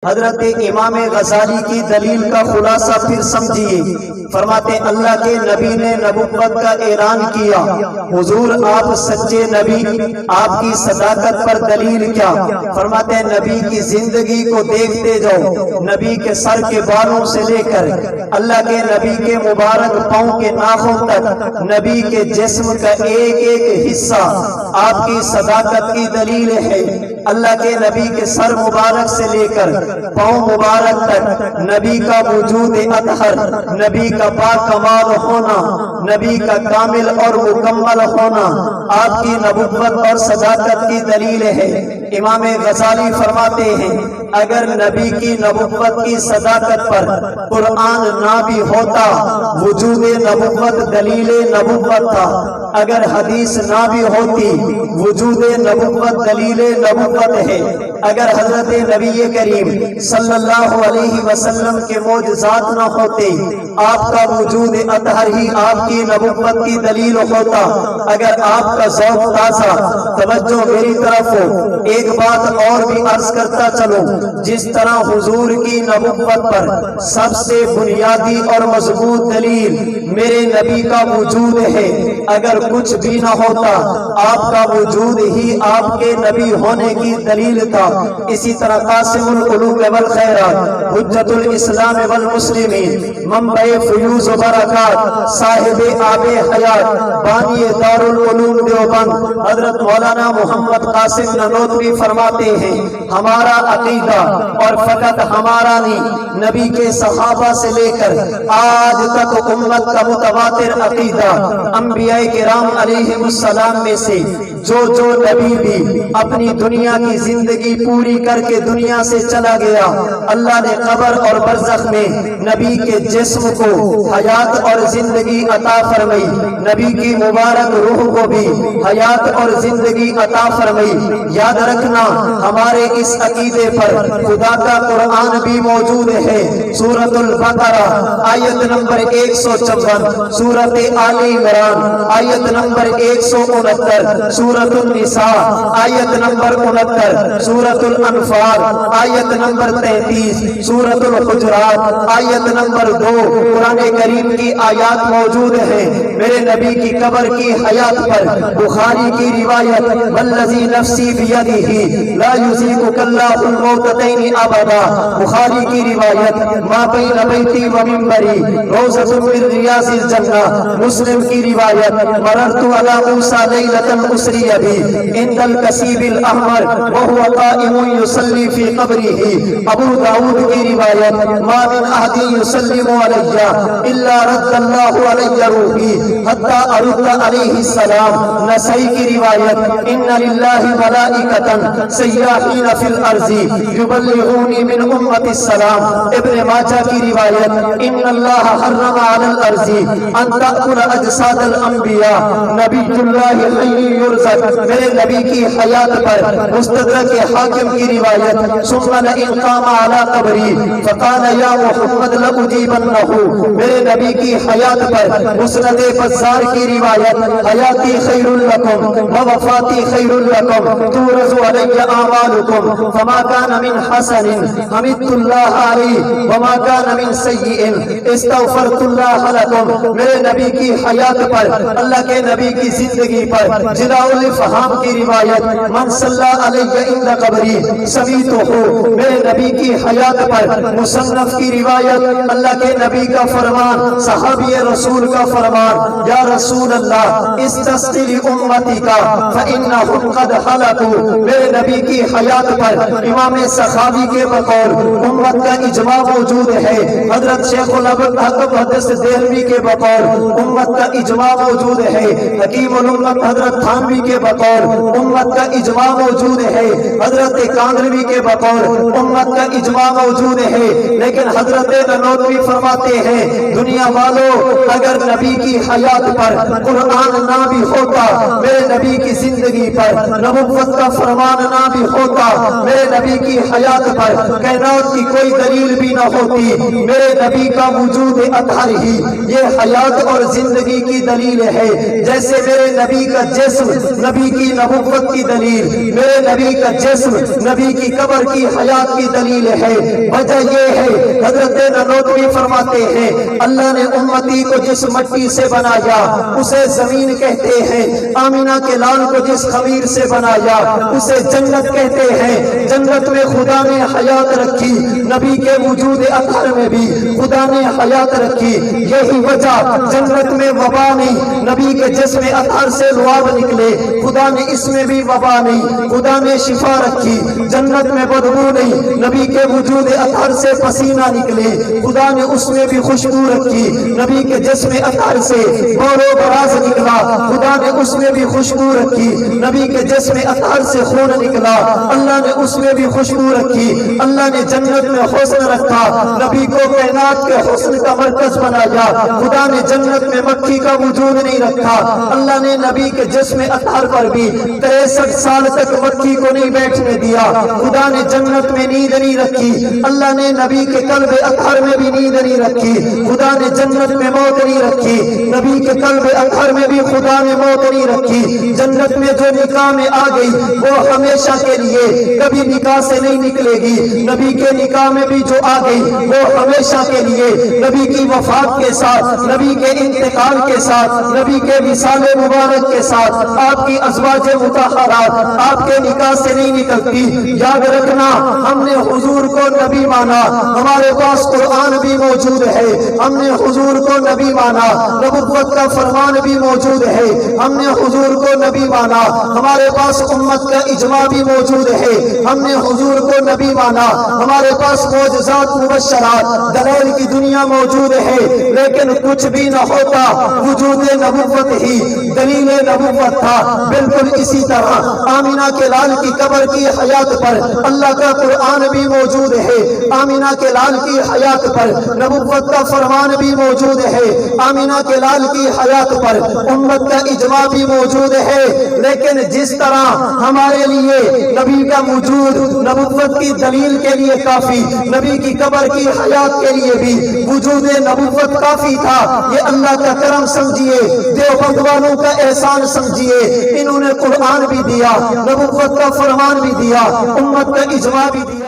حضرت امام غزالی کی دلیل کا خلاصہ پھر سمجھیے۔ فرماتے اللہ کے نبی نے نبوت کا اعلان کیا، حضور آپ سچے نبی، آپ کی صداقت پر دلیل کیا؟ فرماتے نبی کی زندگی کو دیکھتے جاؤ، نبی کے سر کے بالوں سے لے کر اللہ کے نبی کے مبارک پاؤں کے ناخن تک نبی کے جسم کا ایک ایک حصہ آپ کی صداقت کی دلیل ہے۔ اللہ کے نبی کے سر مبارک سے لے کر پاؤں مبارک تک نبی کا وجود اطہر، نبی کا باکمال ہونا، نبی کا کامل اور مکمل ہونا آپ کی نبوت اور صداقت کی دلیل ہے۔ امام غزالی فرماتے ہیں اگر نبی کی نبوت کی صداقت پر قرآن نہ بھی ہوتا، وجود نبوت دلیل نبوت تھا۔ اگر حدیث نہ بھی ہوتی، وجود نبوت دلیل نبوت ہے۔ اگر حضرت نبی کریم صلی اللہ علیہ وسلم کے معجزات نہ ہوتے، آپ کا وجود اطہر ہی آپ کی نبوت کی دلیل ہوتا۔ اگر آپ کا ذوق تازہ، توجہ میری طرف ہو، ایک بات اور بھی عرض کرتا چلوں، جس طرح حضور کی نبوت پر سب سے بنیادی اور مضبوط دلیل میرے نبی کا وجود ہے، اگر کچھ بھی نہ ہوتا آپ کا وجود ہی آپ کے نبی ہونے کی دلیل تھا۔ اسی طرح قاسم القلوب والخیرات، حجت الاسلام والمسلمین، منبع فیوز و برکات، صاحب آب حیات، بانی دار العلوم دیوبند حضرت مولانا محمد قاسم نانوتوی فرماتے ہیں ہمارا عقیدہ اور فقط ہمارا نہیں، نبی کے صحابہ سے لے کر آج تک امت کا متواتر عقیدہ، انبیاء کرام علیہ السلام میں سے جو نبی بھی اپنی دنیا کی زندگی پوری کر کے دنیا سے چلا گیا، اللہ نے قبر اور برزخ میں نبی کے جسم کو حیات اور زندگی عطا فرمائی، نبی کی مبارک روح کو بھی حیات اور زندگی عطا فرمائی۔ یاد رکھنا ہمارے اس عقیدے پر خدا کا قرآن بھی موجود ہے۔ سورۃ البقرہ آیت نمبر 154، سورۃ آل عمران آیت نمبر 169، سورۃ النساء آیت نمبر 69، سورۃ الانفال آیت نمبر 33، سورۃ الحجرات آیت نمبر 2، قرآن کریم کی آیات موجود ہیں۔ میرے نبی کی قبر کی حیات پر بخاری کی روایت والذی نفسی بیدہ لا یذیقک اللہ الموتتین ابدا، بخاری کی روایت ما بین بیتی و منبری روضۃ من ریاض الجنہ، مسلم کی روایت مررت علی موسیٰ لیلۃ اسری بی عند الکثیب الاحمر وهو قائم یصلی فی قبرہ، ابو داؤد کی روایت ما من احد یسلم علی الا رد اللہ علی روحی حتی ارد علیہ السلام، نسائی کی روایت ان للہ ملائکۃ سیاحین فی الارض یبلغونی من امت السلام، ابن ماجہ کی روایت ان اللہ حرم علی الارض ان تأکل اجساد الانبیاء نبی اللہ حی یرزق، میرے نبی کی حیات پر مستدرک حاکم کی روایت ثم لئن قام علی قبری فقال یا محمد لأجیبنہ، میرے نبی کی حیات پر مسند بزار کی روایت حیاتی خیر لکم ووفاتی خیر لکم تورث علی اعمالکم فما کان من حسن حمدت اللہ علی وما کان من سیئ استغفرت اللہ لکم، میرے نبی کی حیات پر اللہ کے نبی کی زندگی پر جلاء الافہام کی روایت من صلی علی عند قبری سمیتہ، میرے نبی کی حیات پر مصنف کی روایت اللہ کے نبی کا فرمان، صحابی رسول کا فرمان یا رسول اللہ استسقِ لأمتی کا فإنہم قد حلقوا، میرے نبی کی حیات پر امام سخاوی کے بقول امت کا اجماع موجود ہے، حضرت شیخ الحدیث دہلوی کے بقول امت کا اجماع موجود ہے، حکیم الامت حضرت تھانوی کے بقول امت کا اجماع موجود ہے، حضرت کاندھلوی کے بقول امت کا اجماع موجود ہے، لیکن حضرت نانوتوی فرماتے ہیں دنیا والوں اگر نبی کی حیات پر قرآن نہ بھی ہوتا، میرے نبی کی زندگی پر نبوت کا فرمان نہ بھی ہوتا، میرے نبی کی حیات پر کائنات کی کوئی دلیل بھی نہ ہوتی، میرے نبی کا وجود اطہر ہی یہ حیات اور زندگی کی دلیل ہے۔ جیسے میرے نبی کا جسم نبی کی نبوت کی دلیل، میرے نبی کا جسم جسم نبی کی قبر کی حیات کی دلیل ہے۔ وجہ یہ ہے، حضرت نانوتوی فرماتے ہیں اللہ نے امتی کو جس مٹی سے بنایا اسے زمین کہتے ہیں، آمینہ کے لال کو جس خمیر سے بنایا اسے جنت کہتے ہیں۔ جنت میں خدا نے حیات رکھی، نبی کے وجود اطہر میں بھی خدا نے حیات رکھی۔ یہی وجہ جنت میں وبا نہیں، نبی کے جسم اطہر سے لعاب نکلے، خدا نے اس میں بھی وبا نہیں، خدا نے شفا رکھی۔ جنت میں بدبو نہیں، نبی کے وجود اطہر سے پسینہ نکلے، خدا نے اس میں بھی خوشبو رکھی۔ نبی کے جسم اطہر سے بور و براز نکلا، خدا نے اس میں بھی خوشبو رکھی۔ نبی کے جسم اطہر سے خون نکلا، اللہ نے اس میں بھی خوشبو رکھی۔ اللہ نے جنت میں حسن رکھا، نبی کو کائنات کے حسن کا مرکز بنایا۔ خدا نے جنت میں مکھی کا وجود نہیں رکھا، اللہ نے نبی کے جسم اطہر پر بھی 63 سال تک مکھی کو نہیں بیٹھنے دیا۔ خدا نے جنت میں نیند نہیں رکھی، اللہ نے نبی کے قلب اطہر میں بھی نیند نہیں رکھی۔ خدا نے جنت میں موت نہیں رکھی، نبی کے قلب اطہر میں بھی خدا نے موت نہیں رکھی۔ جنت میں جو نکاح میں آ گئی وہ ہمیشہ کے لیے، کبھی نکاح سے نہیں نکلے گی۔ نبی کے نکاح میں بھی جو آ گئی وہ ہمیشہ کے لیے، نبی کی وفات کے ساتھ، نبی کے انتقال کے ساتھ، نبی کے وصال مبارک کے ساتھ آپ کی ازواج مطہرات آپ کے نکاح سے نہیں نکلتی۔ یاد رکھنا، ہم نے حضور کو نبی مانا، ہمارے پاس قرآن بھی موجود ہے، ہم نے حضور کو نبی مانا، نبوت کا فرمان بھی موجود ہے، ہم نے حضور کو نبی مانا، ہمارے پاس امت کا اجماع بھی موجود ہے، ہم نے حضور کو نبی مانا، ہمارے پاس معجزات مبشرات دلائل کی دنیا موجود ہے۔ لیکن کچھ بھی نہ ہوتا، وجود نبوت ہی دلیل نبوت تھا۔ بالکل اسی طرح آمینہ کے لال کی قبر کی حیات پر اللہ کا قرآن بھی موجود ہے، آمینہ کے لال کی حیات پر نبوت کا فرمان بھی موجود ہے، آمینہ کے لال کی حیات پر امت کا اجماع بھی موجود ہے۔ لیکن جس طرح ہمارے لیے نبی کا وجود نبوت کی دلیل کے لیے کافی، نبی کی قبر کی حیات کے لیے بھی وجود نبوت کافی تھا، یہ اللہ کا کرم سمجھیے، دیوبند والوں کا احسان سمجھیے۔ انہوں نے قرآن بھی دیا، نبوت کا فرمان بھی دیا، امت کا اجماع بھی دیا۔